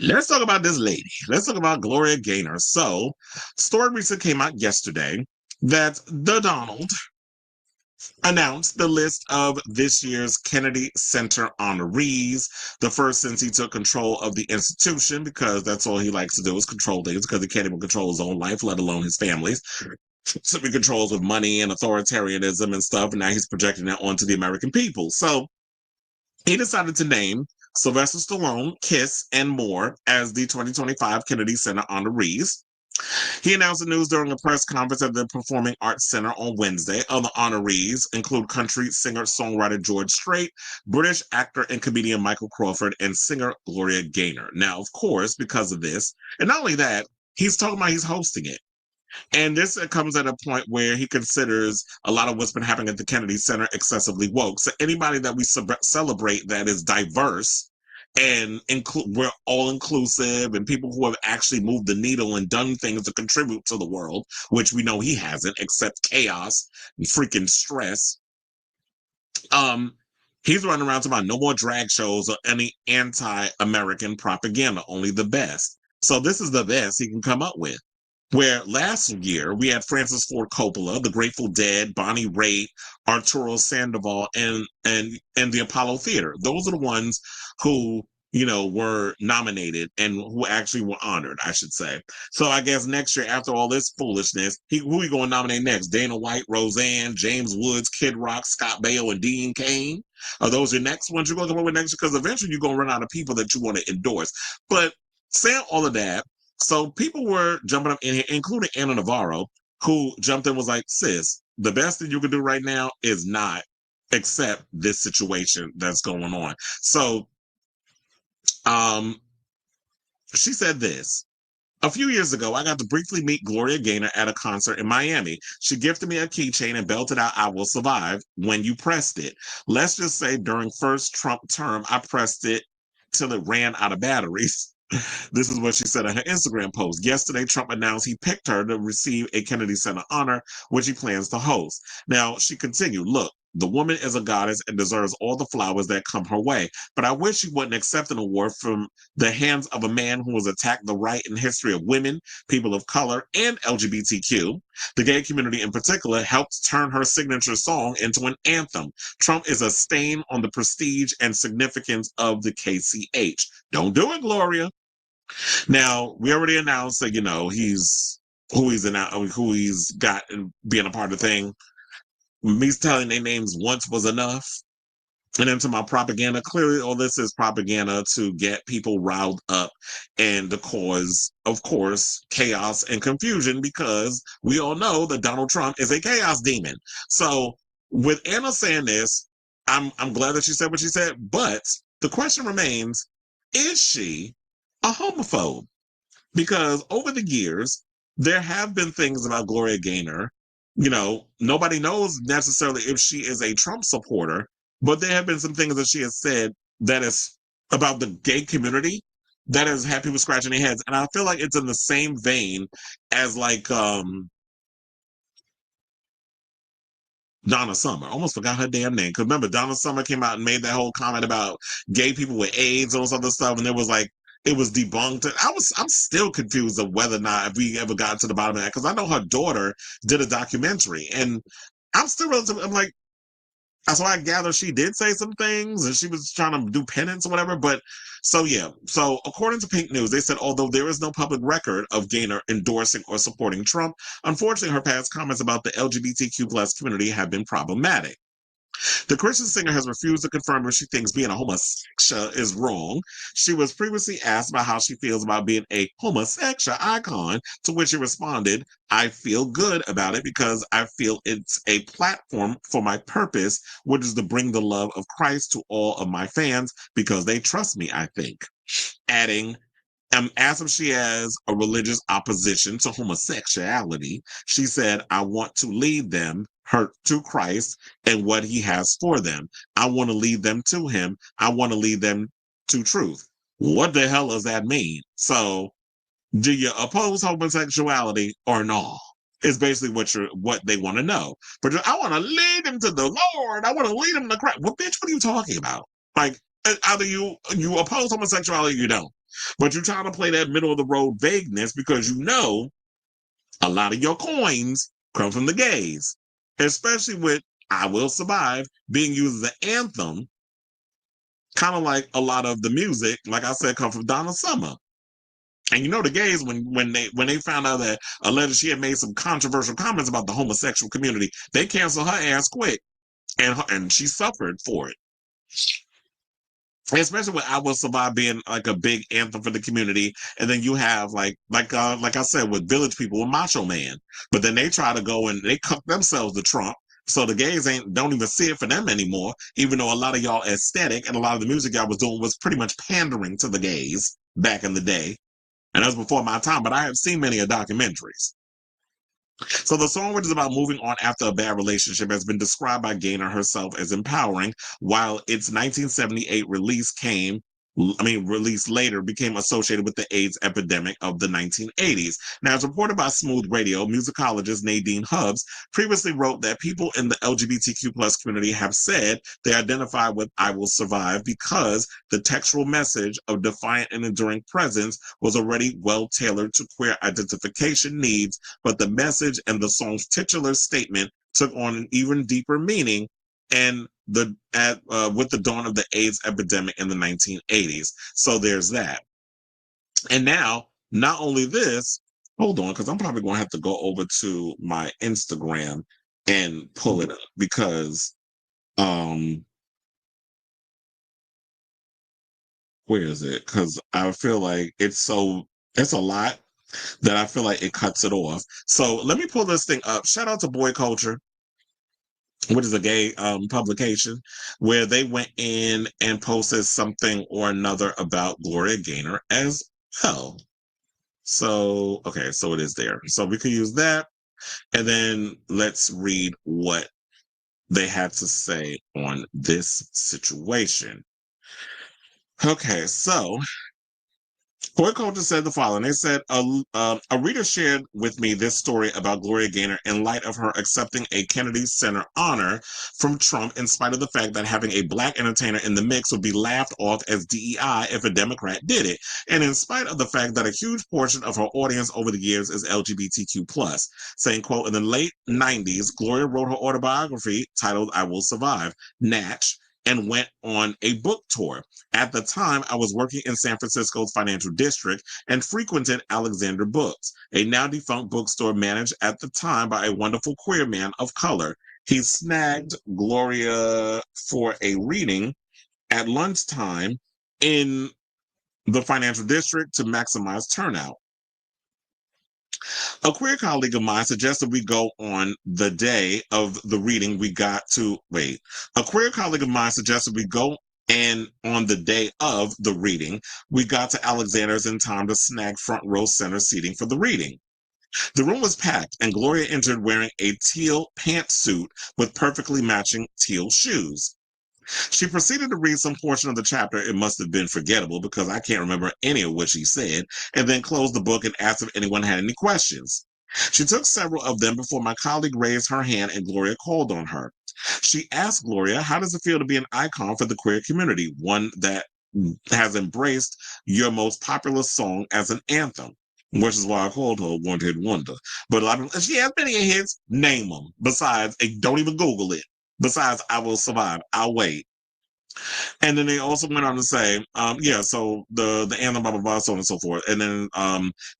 Let's talk about this lady. Let's talk about Gloria Gaynor. So, story recently came out yesterday that the Donald announced the list of this year's Kennedy Center honorees, the first since he took control of the institution, because that's all he likes to do is control things, because he can't even control his own life, let alone his family's. So he controls with money and authoritarianism and stuff, and now he's projecting that onto the American people. So he decided to name Sylvester Stallone, Kiss, and more as the 2025 Kennedy Center honorees. He announced the news during a press conference at the Performing Arts Center on Wednesday. Other honorees include country singer-songwriter George Strait, British actor and comedian Michael Crawford, and singer Gloria Gaynor. Now, of course, because of this, and not only that, he's talking about he's hosting it. And this comes at a point where he considers a lot of what's been happening at the Kennedy Center excessively woke. So anybody that we celebrate that is diverse and we're all inclusive and people who have actually moved the needle and done things to contribute to the world, which we know he hasn't, except chaos and freaking stress. Um, he's running around talking about no more drag shows or any anti-American propaganda, only the best. So this is the best he can come up with. Where last year we had Francis Ford Coppola, The Grateful Dead, Bonnie Raitt, Arturo Sandoval, and the Apollo Theater. Those are the ones who were nominated and who actually were honored, I should say. So I guess next year, after all this foolishness, who are you going to nominate next? Dana White, Roseanne, James Woods, Kid Rock, Scott Baio, and Dean Cain? Are those your next ones you're going to come up with next year? Because eventually you're going to run out of people that you want to endorse. But saying all of that, so people were jumping up in here, including Anna Navarro, who jumped in and was like, sis, the best thing you can do right now is not accept this situation that's going on. So um, she said this. A few years ago, I got to briefly meet Gloria Gaynor at a concert in Miami. She gifted me a keychain and belted out, "I will survive," when you pressed it. Let's just say during first Trump term, I pressed it till it ran out of batteries. This is what she said in her Instagram post. Yesterday, Trump announced he picked her to receive a Kennedy Center honor, which he plans to host. Now, she continued, look, the woman is a goddess and deserves all the flowers that come her way. But I wish she wouldn't accept an award from the hands of a man who has attacked the right and history of women, people of color, and LGBTQ. The gay community in particular helped turn her signature song into an anthem. Trump is a stain on the prestige and significance of the KCH. Don't do it, Gloria. Now, we already announced that, he's who he's got being a part of the thing. Me telling their names once was enough. And into my propaganda, clearly all this is propaganda to get people riled up and to cause, of course, chaos and confusion, because we all know that Donald Trump is a chaos demon. So with Anna saying this, I'm glad that she said what she said, but the question remains, is she a homophobe? Because over the years, there have been things about Gloria Gaynor. Nobody knows necessarily if she is a Trump supporter, but there have been some things that she has said that is about the gay community that has had people scratching their heads. And I feel like it's in the same vein as like Donna Summer. I almost forgot her damn name. Because remember, Donna Summer came out and made that whole comment about gay people with AIDS and all this other stuff, and it was debunked. I'm still confused of whether or not if we ever got to the bottom of that, because I know her daughter did a documentary, and I'm like, so I gather she did say some things and she was trying to do penance or whatever. But so, yeah. So according to Pink News, they said, although there is no public record of Gaynor endorsing or supporting Trump, unfortunately, her past comments about the LGBTQ plus community have been problematic. The Christian singer has refused to confirm if she thinks being a homosexual is wrong. She was previously asked about how she feels about being a homosexual icon, to which she responded, I feel good about it because I feel it's a platform for my purpose, which is to bring the love of Christ to all of my fans because they trust me, I think. Adding, as if she has a religious opposition to homosexuality, she said, I want to lead them her to Christ and what he has for them. I want to lead them to him. I want to lead them to truth. What the hell does that mean? So, do you oppose homosexuality or not? Is basically what they want to know. But I want to lead them to the Lord. I want to lead them to Christ. Well, bitch, what are you talking about? Like, either you oppose homosexuality or you don't. But you try to play that middle of the road vagueness because you know a lot of your coins come from the gays, especially with I Will Survive being used as an anthem, kind of like a lot of the music, like I said, come from Donna Summer. And you know the gays when they found out that allegedly she had made some controversial comments about the homosexual community, they canceled her ass quick, and she suffered for it. Especially with "I Will Survive" being like a big anthem for the community, and then you have like I said with Village People with Macho Man, but then they try to go and they cook themselves to Trump, so the gays don't even see it for them anymore. Even though a lot of y'all aesthetic and a lot of the music y'all was doing was pretty much pandering to the gays back in the day. And that was before my time, but I have seen many documentaries. So the song, which is about moving on after a bad relationship, has been described by Gaynor herself as empowering, while its 1978 release later became associated with the AIDS epidemic of the 1980s. Now, as reported by Smooth Radio, musicologist Nadine Hubbs previously wrote that people in the LGBTQ plus community have said they identify with "I Will Survive" because the textual message of defiant and enduring presence was already well tailored to queer identification needs, but the message and the song's titular statement took on an even deeper meaning and with the dawn of the AIDS epidemic in the 1980s. So there's that. And now, not only this, hold on, because I'm probably going to have to go over to my Instagram and pull it up because, where is it? Because I feel like it's a lot that I feel like it cuts it off. So let me pull this thing up. Shout out to Boy Culture, which is a gay publication, where they went in and posted something or another about Gloria Gaynor as well. So, okay, so it is there. So we could use that. And then let's read what they had to say on this situation. Okay, so Boy Culture said the following. They said, a reader shared with me this story about Gloria Gaynor in light of her accepting a Kennedy Center honor from Trump in spite of the fact that having a black entertainer in the mix would be laughed off as DEI if a Democrat did it, and in spite of the fact that a huge portion of her audience over the years is LGBTQ+. Saying, quote, in the late 90s, Gloria wrote her autobiography titled "I Will Survive," Natch, and went on a book tour. At the time, I was working in San Francisco's financial district and frequented Alexander Books, a now defunct bookstore managed at the time by a wonderful queer man of color. He snagged Gloria for a reading at lunchtime in the financial district to maximize turnout. A queer colleague of mine suggested we go on the day of the reading. A queer colleague of mine suggested we go, and on the day of the reading, we got to Alexander's in time to snag front row center seating for the reading. The room was packed, and Gloria entered wearing a teal pantsuit with perfectly matching teal shoes. She proceeded to read some portion of the chapter. It must have been forgettable because I can't remember any of what she said, and then closed the book and asked if anyone had any questions. She took several of them before my colleague raised her hand and Gloria called on her. She asked Gloria, how does it feel to be an icon for the queer community, one that has embraced your most popular song as an anthem? Which is why I called her One Hit Wonder. But she has many hits, name them. Besides, don't even Google it. Besides, "I Will Survive," I'll wait. And then they also went on to say, so the anthem, blah, blah, blah, so on and so forth. And then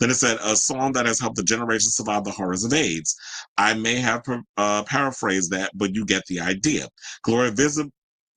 it said, a song that has helped the generation survive the horrors of AIDS. I may have paraphrased that, but you get the idea.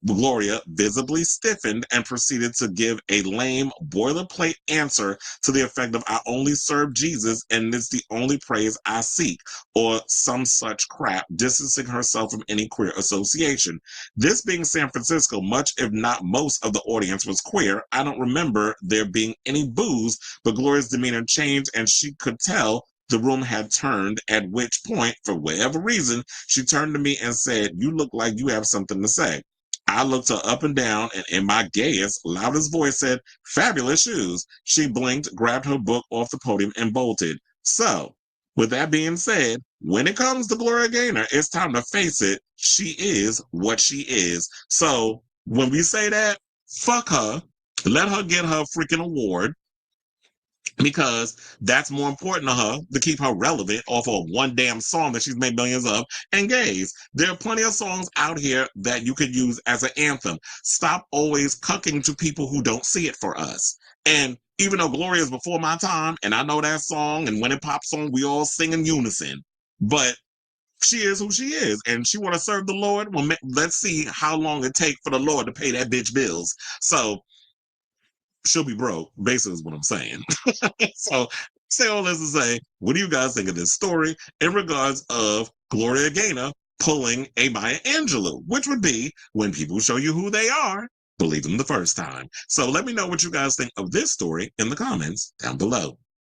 Gloria visibly stiffened and proceeded to give a lame boilerplate answer to the effect of, I only serve Jesus and it's the only praise I seek, or some such crap, distancing herself from any queer association. This being San Francisco, much if not most of the audience was queer. I don't remember there being any boos, but Gloria's demeanor changed and she could tell the room had turned, at which point, for whatever reason, she turned to me and said, you look like you have something to say. I looked her up and down, and in my gayest, loudest voice said, fabulous shoes. She blinked, grabbed her book off the podium, and bolted. So, with that being said, when it comes to Gloria Gaynor, it's time to face it. She is what she is. So, when we say that, fuck her. Let her get her freaking award. because that's more important to her to keep her relevant off of one damn song that she's made millions of. And gays, there are plenty of songs out here that you could use as an anthem. Stop always cucking to people who don't see it for us. And even though Gloria is before my time, and I know that song, and when it pops on, we all sing in unison. But she is who she is, and she want to serve the Lord. Well, let's see how long it take for the Lord to pay that bitch bills. So she'll be broke, basically is what I'm saying. So say all this to say, what do you guys think of this story in regards of Gloria Gaynor pulling a Maya Angelou, which would be when people show you who they are, believe them the first time. So let me know what you guys think of this story in the comments down below.